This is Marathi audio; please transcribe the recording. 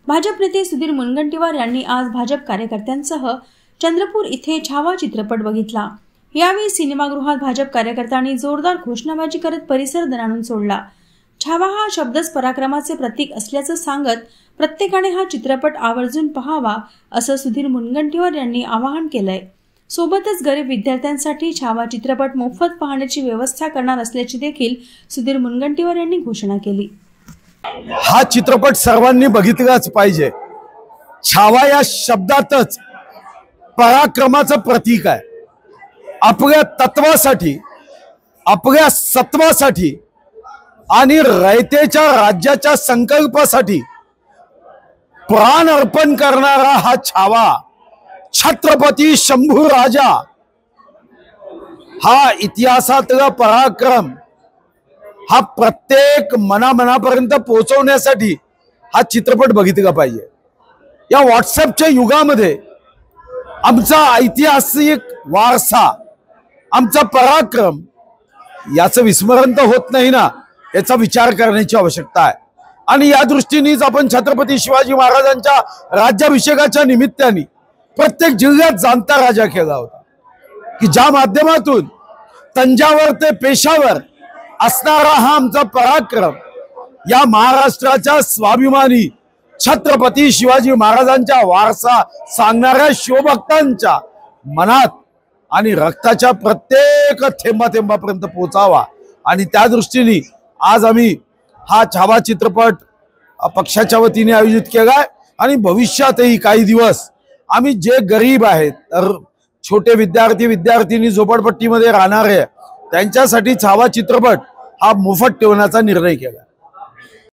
भाजप नेते सुधीर मुनगंटीवार यांनी आज भाजप कार्यकर्त्यांसह चंद्रपूर इथे छावा चित्रपट बघितला। यावेळी सिनेमागृहात भाजप कार्यकर्त्यांनी जोरदार घोषणाबाजी करत परिसर दणाणून सोडला। छावा हा शब्दच पराक्रमाचे प्रतीक असल्याचं सांगत प्रत्येकाने हा चित्रपट आवर्जून पाहावा असं सुधीर मुनगंटीवार यांनी आवाहन केलंय। सोबतच गरीब विद्यार्थ्यांसाठी छावा चित्रपट मोफत पाहण्याची व्यवस्था करणार असल्याची देखील सुधीर मुनगंटीवार यांनी घोषणा केली। हा चित्रपट सर्वांनी बघितलाच पाहिजे। छावा या शब्दातच पराक्रमाचं प्रतीक आहे। आपल्या तत्वासाठी, आपल्या सत्वासाठी आणि रयतेच्या राज्याच्या संकल्पासाठी प्राण अर्पण करणारा हा छावा छत्रपती शंभू राजा हा इतिहासातला पराक्रम हा प्रत्येक मनामनापर्यंत पोहोचवण्यासाठी हा चित्रपट बघितला पाहिजे। या व्हॉट्सअपच्या युगामध्ये आमचा ऐतिहासिक वारसा, आमचा पराक्रम याचं विस्मरण तर होत नाही ना, याचा विचार करण्याची आवश्यकता आहे। आणि या दृष्टीनेच आपण छत्रपती शिवाजी महाराजांच्या राज्याभिषेकाच्या निमित्ताने प्रत्येक जिल्ह्यात जाणता राजा केला होता की ज्या माध्यमातून तंजावर ते पेशावर असणारा हा आमचा पराक्रम या महाराष्ट्राच्या स्वाभिमानी छत्रपती शिवाजी महाराजांच्या वारसा सांगणाऱ्या शिवभक्तांच्या मनात आणि रक्ताच्या प्रत्येक थेंबाथेंबापर्यंत पोहोचावा। आणि त्या दृष्टीने आज आम्ही हा छावा चित्रपट पक्षाच्या वतीने आयोजित केलाय आणि भविष्यातही काही दिवस आम्ही जे गरीब आहेत, छोटे विद्यार्थी विद्यार्थिनी झोपडपट्टीमध्ये राहणारे त्यांच्यासाठी छावा चित्रपट हा मोफत ठेवण्याचा निर्णय केला।